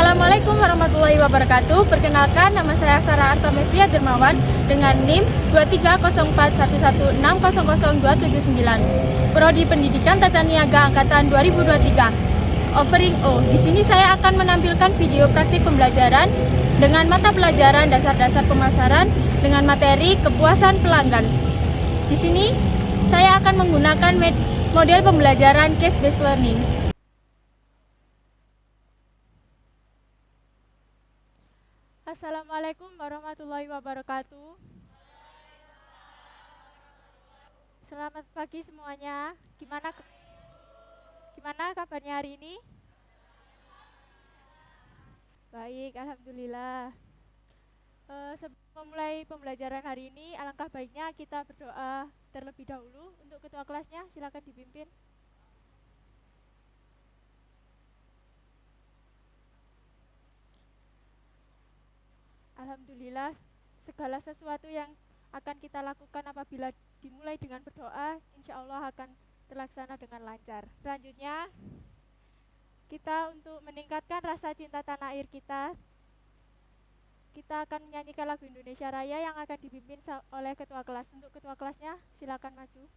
Assalamualaikum warahmatullahi wabarakatuh. Perkenalkan, nama saya Sarah Artamevia Dermawan dengan NIM 2304116000279. Prodi Pendidikan Tata Niaga Angkatan 2023. Offering O. Di sini saya akan menampilkan video praktik pembelajaran dengan mata pelajaran dasar-dasar pemasaran dengan materi kepuasan pelanggan. Di sini saya akan menggunakan model pembelajaran case-based learning. Assalamualaikum warahmatullahi wabarakatuh. Selamat pagi semuanya. Gimana kabarnya hari ini? Baik, alhamdulillah. Sebelum memulai pembelajaran hari ini, alangkah baiknya kita berdoa terlebih dahulu. Untuk ketua kelasnya, silakan dipimpin. Alhamdulillah, segala sesuatu yang akan kita lakukan apabila dimulai dengan berdoa, insya Allah akan terlaksana dengan lancar. Selanjutnya, kita untuk meningkatkan rasa cinta tanah air kita akan menyanyikan lagu Indonesia Raya yang akan dipimpin oleh ketua kelas. Untuk ketua kelasnya, silakan maju.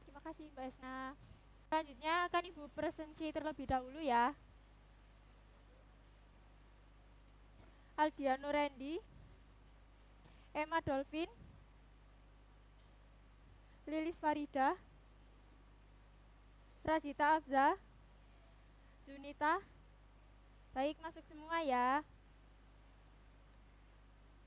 Terima kasih Mbak Esna. Selanjutnya akan Ibu presentasi terlebih dahulu ya. Aldiano Randy, Emma Dolphin, Lilis Farida, Razita Abza, Zunita. Baik, masuk semua ya.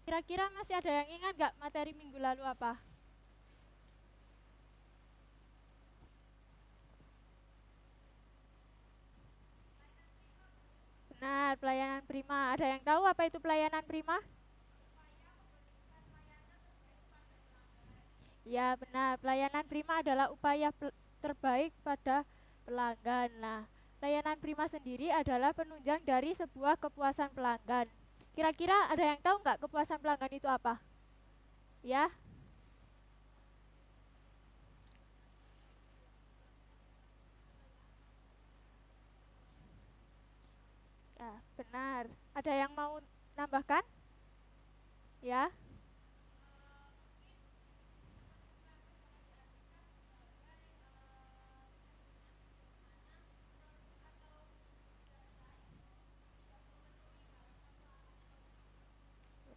Kira-kira masih ada yang ingat gak materi minggu lalu apa? Benar, pelayanan prima. Ada yang tahu apa itu pelayanan prima? Ya, benar. Pelayanan prima adalah upaya terbaik pada pelanggan. Nah, pelayanan prima sendiri adalah penunjang dari sebuah kepuasan pelanggan. Kira-kira ada yang tahu nggak kepuasan pelanggan itu apa? Ya? Ya, benar. Ada yang mau nambahkan? Ya?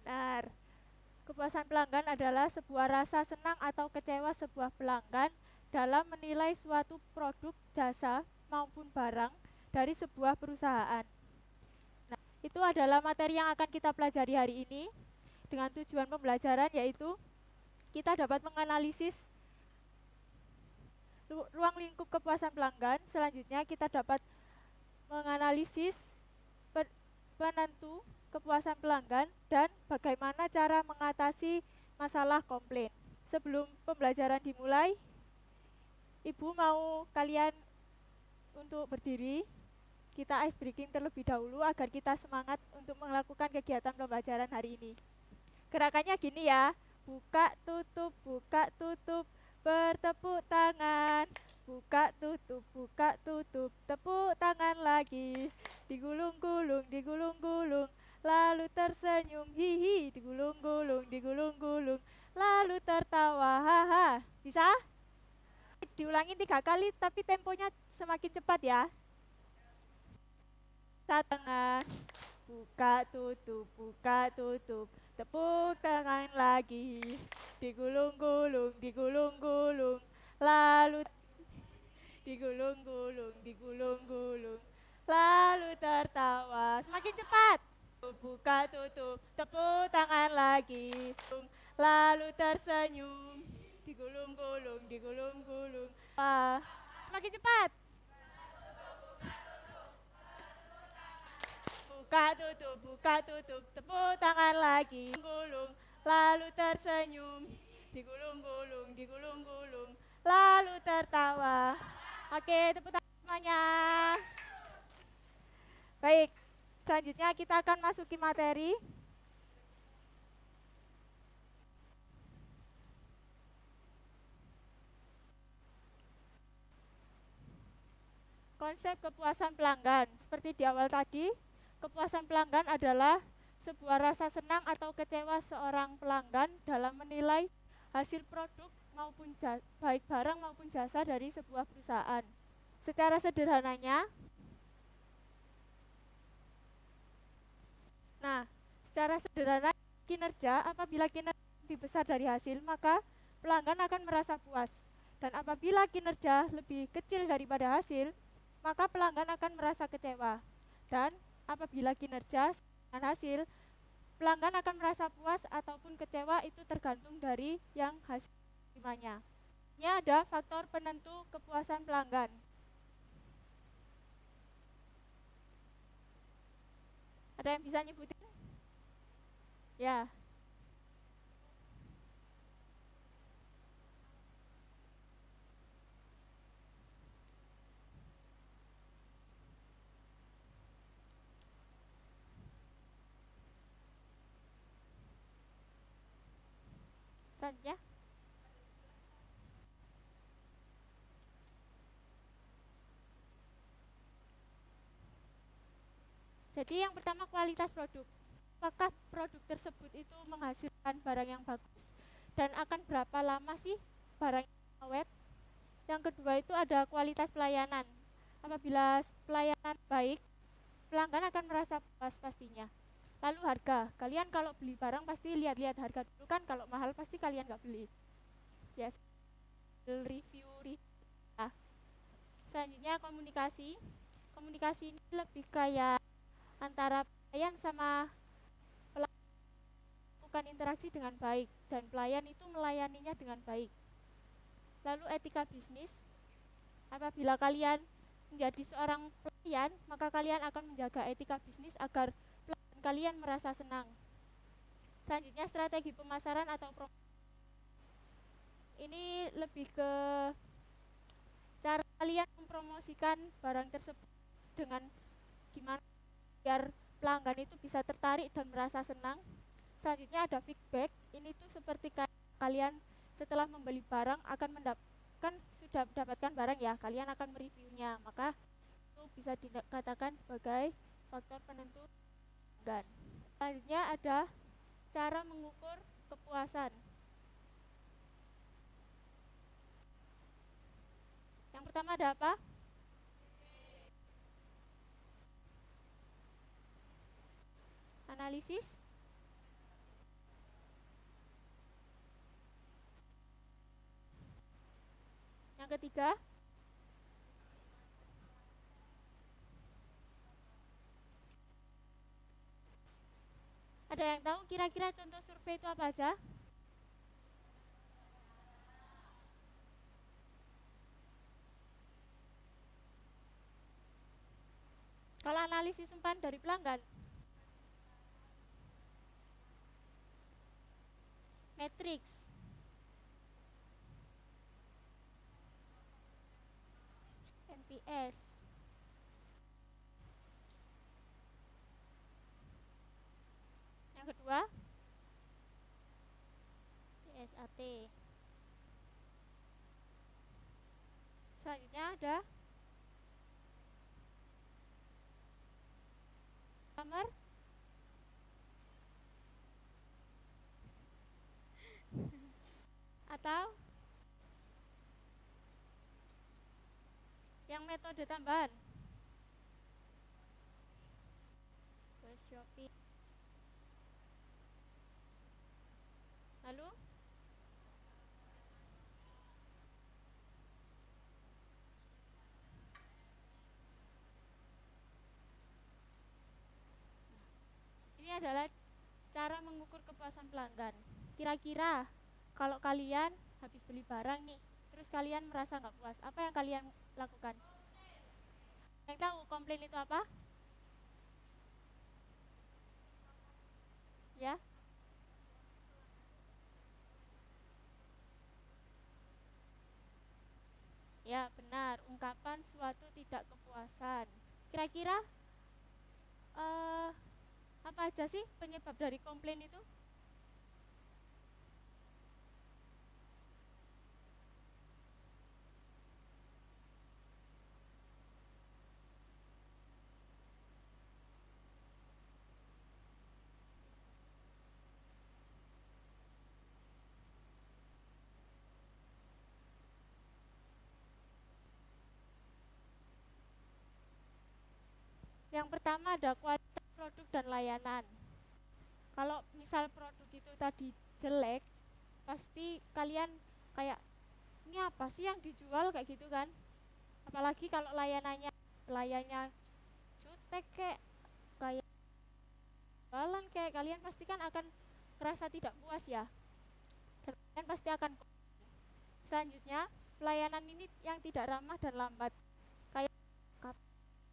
Benar. Kepuasan pelanggan adalah sebuah rasa senang atau kecewa sebuah pelanggan dalam menilai suatu produk, jasa, maupun barang dari sebuah perusahaan. Nah, itu adalah materi yang akan kita pelajari hari ini dengan tujuan pembelajaran yaitu kita dapat menganalisis ruang lingkup kepuasan pelanggan. Selanjutnya kita dapat menganalisis penentu kepuasan pelanggan dan bagaimana cara mengatasi masalah komplain. Sebelum pembelajaran dimulai, Ibu mau kalian untuk berdiri. Kita ice breaking terlebih dahulu agar kita semangat untuk melakukan kegiatan pembelajaran hari ini. Gerakannya gini ya, buka tutup, bertepuk tangan, buka tutup, tepuk tangan lagi, digulung-gulung, digulung-gulung, lalu tersenyum, hihi, digulung-gulung, digulung-gulung, lalu tertawa, haha. Bisa? Diulangi 3 kali, tapi temponya semakin cepat ya. Tangan, buka tutup, tepuk tangan lagi, digulung-gulung, digulung-gulung, lalu digulung-gulung, digulung-gulung, lalu tertawa. Semakin cepat. Buka tutup, tepuk tangan lagi, lalu tersenyum, digulung-gulung, digulung-gulung. Wah, semakin cepat. Buka tutup, tepuk tangan lagi, gulung, lalu tersenyum, digulung-gulung, digulung-gulung, lalu tertawa. Oke, tepuk tangan semuanya. Baik, selanjutnya kita akan masuki materi. Konsep kepuasan pelanggan. Seperti di awal tadi, kepuasan pelanggan adalah sebuah rasa senang atau kecewa seorang pelanggan dalam menilai hasil produk maupun baik barang maupun jasa dari sebuah perusahaan. Secara sederhananya, kinerja, apabila kinerja lebih besar dari hasil, maka pelanggan akan merasa puas. Dan apabila kinerja lebih kecil daripada hasil, maka pelanggan akan merasa kecewa. Dan apabila kinerja dengan hasil, pelanggan akan merasa puas ataupun kecewa, itu tergantung dari yang hasil terimanya. Ini ada faktor penentu kepuasan pelanggan. Ada yang bisa nyebutin? Ya. Selanjutnya. Jadi yang pertama, kualitas produk. Apakah produk tersebut itu menghasilkan barang yang bagus dan akan berapa lama sih barang awet. Yang kedua itu ada kualitas pelayanan. Apabila pelayanan baik, pelanggan akan merasa puas pastinya. Lalu harga, kalian kalau beli barang pasti lihat-lihat harga dulu kan, kalau mahal pasti kalian nggak beli. Yes. Review. Nah, selanjutnya komunikasi. Komunikasi ini lebih kayak antara pelayan sama melakukan interaksi dengan baik, dan pelayan itu melayaninya dengan baik. Lalu etika bisnis, apabila kalian menjadi seorang pelayan, maka kalian akan menjaga etika bisnis agar pelanggan kalian merasa senang. Selanjutnya strategi pemasaran atau promosi. Ini lebih ke cara kalian mempromosikan barang tersebut dengan gimana biar pelanggan itu bisa tertarik dan merasa senang. Selanjutnya ada feedback. Ini tuh seperti kalian setelah membeli barang akan sudah mendapatkan barang ya, kalian akan mereviewnya, maka itu bisa dikatakan sebagai faktor penentu pelanggan. Selanjutnya ada cara mengukur kepuasan. Yang pertama ada apa? Analisis. Yang ketiga, ada yang tahu kira-kira contoh survei itu apa aja? Kalau analisis umpan dari pelanggan, matrix, NPS, yang kedua CSAT. Selanjutnya ada Atau yang metode tambahan? Web shopping. Lalu ini adalah cara mengukur kepuasan pelanggan. Kira-kira kalau kalian habis beli barang nih, terus kalian merasa nggak puas, apa yang kalian lakukan? Yang tahu komplain itu apa? Ya, ya benar. Ungkapan suatu tidak kepuasan. Kira-kira eh, apa aja sih penyebab dari komplain itu? Yang pertama ada kualitas produk dan layanan. Kalau misal produk itu tadi jelek, pasti kalian kayak ini apa sih yang dijual kayak gitu kan? Apalagi kalau layannya jutek kayak jualan kayak kalian pasti kan akan merasa tidak puas ya. Dan kalian pasti akan. Selanjutnya, pelayanan ini yang tidak ramah dan lambat. Kayak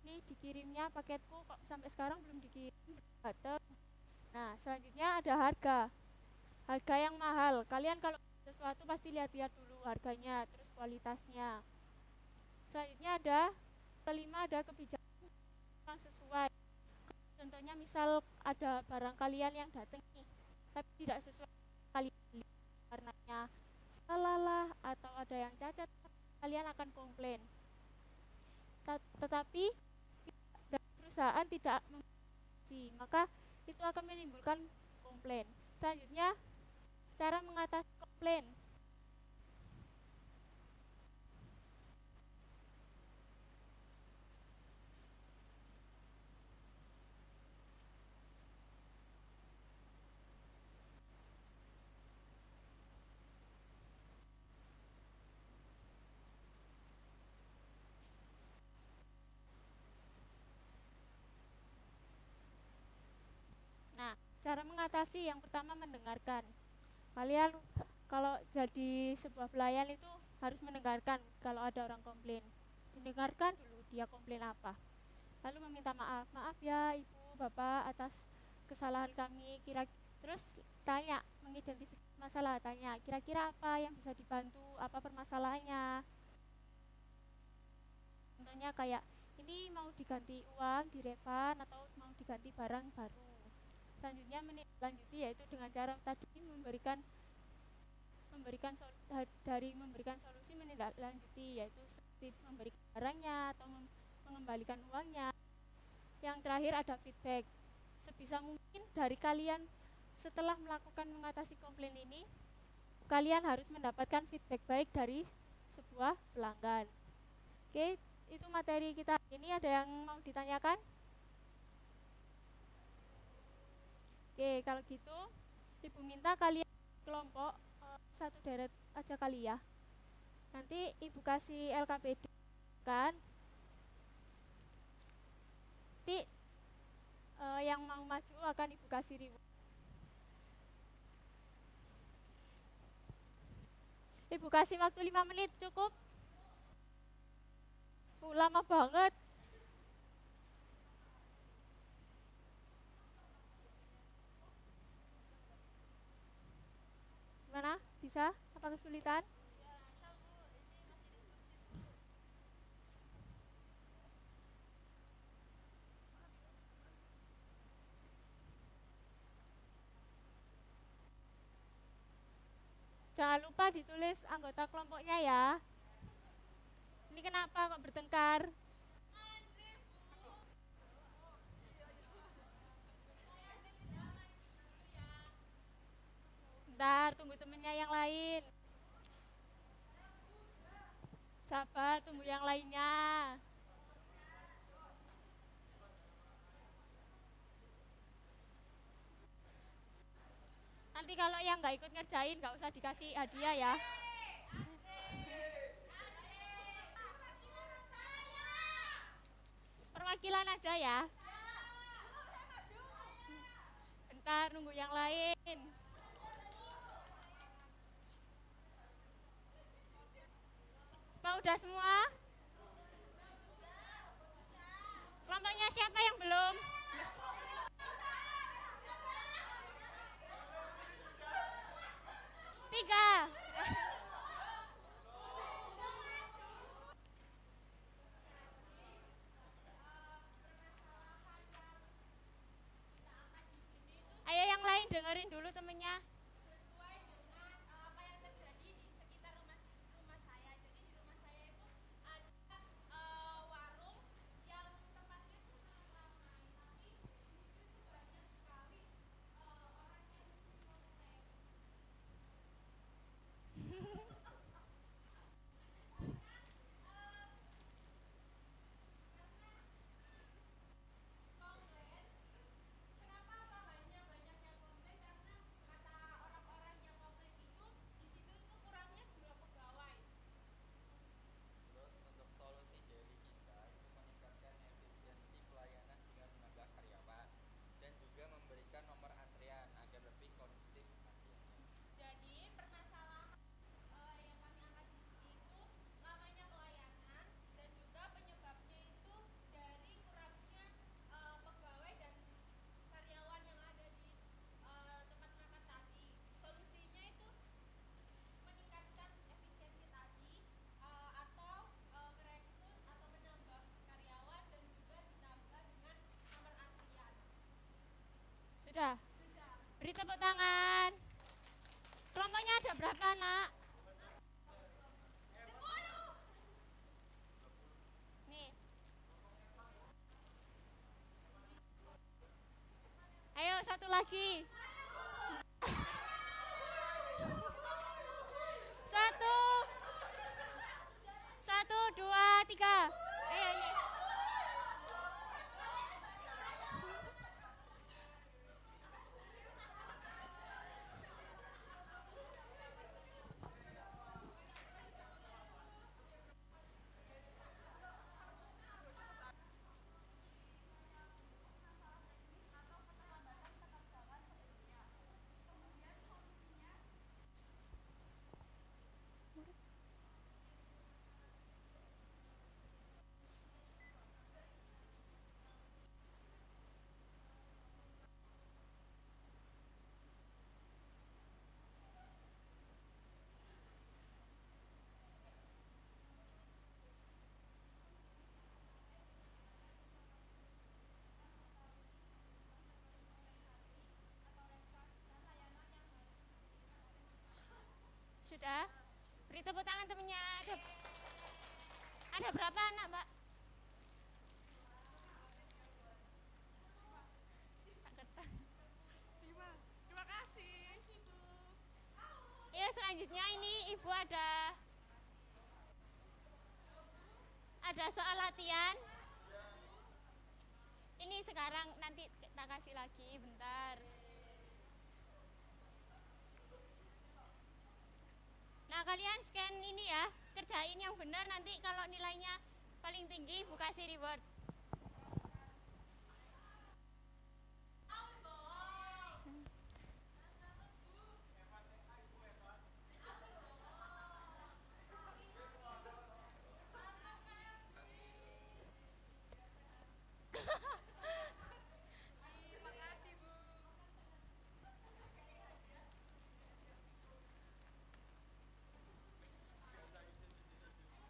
ini dikirimnya paketku kok sampai sekarang belum dikirim. Nah, selanjutnya ada harga. Harga yang mahal. Kalian kalau sesuatu pasti lihat-lihat dulu harganya, terus kualitasnya. Selanjutnya kelima ada kebijakan yang sesuai. Contohnya misal ada barang kalian yang datang nih, tapi tidak sesuai kalian beli, karenanya salah lah atau ada yang cacat, kalian akan komplain. Tetapi dari perusahaan tidak mengatasi, maka itu akan menimbulkan komplain. Selanjutnya, cara mengatasi komplain. Nah, cara mengatasi yang pertama mendengarkan. Kalian kalau jadi sebuah pelayan itu harus mendengarkan kalau ada orang komplain. Didengarkan dulu dia komplain apa. Lalu meminta maaf. Maaf ya Ibu, Bapak atas kesalahan kami. Terus tanya, mengidentifikasi masalah, tanya kira-kira apa yang bisa dibantu, apa permasalahannya. Contohnya kayak ini mau diganti uang, direfund atau mau diganti barang baru. Selanjutnya menindaklanjuti yaitu dengan cara tadi memberikan solusi menindaklanjuti yaitu seperti memberikan barangnya atau mengembalikan uangnya. Yang terakhir ada feedback. Sebisa mungkin dari kalian setelah melakukan mengatasi komplain ini, kalian harus mendapatkan feedback baik dari sebuah pelanggan. Oke, itu materi kita. Ini ada yang mau ditanyakan? Oke, kalau gitu Ibu minta kalian kelompok satu deret aja kali ya. Nanti Ibu kasih LKPD kan. Nanti yang mau maju akan Ibu kasih reward. Ibu kasih waktu 5 menit cukup? Lama banget. Gimana? Bisa? Apa kesulitan? Jangan lupa ditulis anggota kelompoknya ya. Ini kenapa kok bertengkar? Bentar. tunggu temennya yang lain. Sabar, tunggu yang lainnya. Nanti kalau yang nggak ikut ngerjain nggak usah dikasih hadiah ya. Perwakilan aja ya. Bentar, nunggu yang lain. Pak udah semua? Kelompoknya siapa yang belum? Tiga. Ayo yang lain dengerin dulu temennya. Sudah. Beri tepuk tangan. Kelompoknya ada berapa, Nak? Nih. Ayo satu lagi. Satu. Satu, dua, tiga. Ayo ini. Sudah. Beri tepuk tangan temennya. Ada berapa anak, Mbak? Terima kasih, Ibu. Ya, selanjutnya ini Ibu ada soal latihan. Ini sekarang nanti kita kasih lagi, bentar. Nah, kalian scan ini ya, kerjain yang benar, nanti kalau nilainya paling tinggi Ibu kasih reward.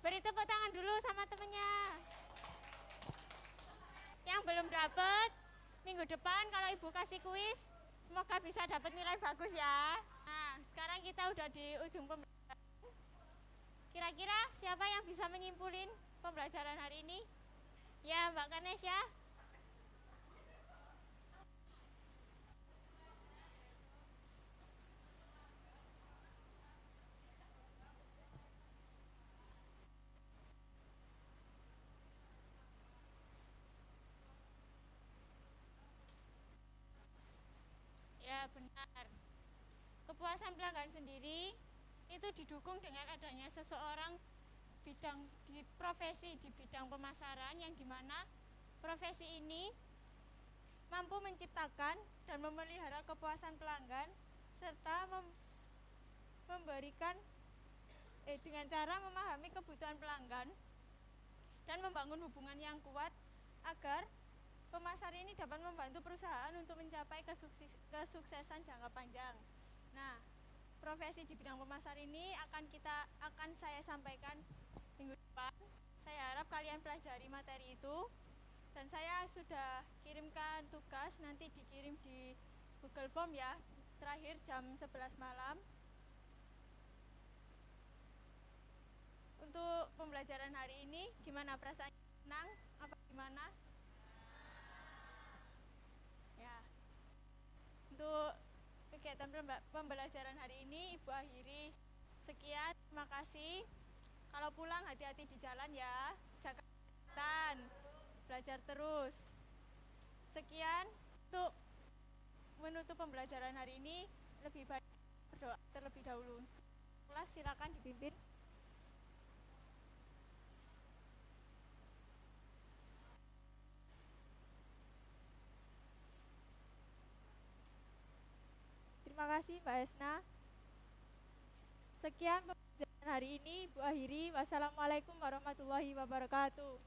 Beri tepuk tangan dulu sama temennya. Yang belum dapat, minggu depan kalau Ibu kasih kuis, semoga bisa dapat nilai bagus ya. Nah, sekarang kita udah di ujung pembelajaran. Kira-kira siapa yang bisa menyimpulin pembelajaran hari ini? Ya, Mbak Kanes ya. Ya, benar. Kepuasan pelanggan sendiri itu didukung dengan adanya seseorang profesi di bidang pemasaran, yang dimana profesi ini mampu menciptakan dan memelihara kepuasan pelanggan serta memberikan dengan cara memahami kebutuhan pelanggan dan membangun hubungan yang kuat agar pemasar ini dapat membantu perusahaan untuk mencapai kesuksesan jangka panjang. Nah, profesi di bidang pemasar ini akan saya sampaikan minggu depan. Saya harap kalian pelajari materi itu, dan saya sudah kirimkan tugas, nanti dikirim di Google Form ya, terakhir jam 11 malam. Untuk pembelajaran hari ini gimana perasaannya? Senang apa gimana? Ya. Untuk kegiatan pembelajaran hari ini Ibu akhiri. Sekian, terima kasih. Kalau pulang hati-hati di jalan ya, jaga kesehatan, belajar terus. Sekian, untuk menutup pembelajaran hari ini lebih baik berdoa terlebih dahulu. Kelas silakan dipimpin. Terima kasih Mbak Esna. Sekian pembelajaran hari ini Ibu akhiri. Wassalamualaikum warahmatullahi wabarakatuh.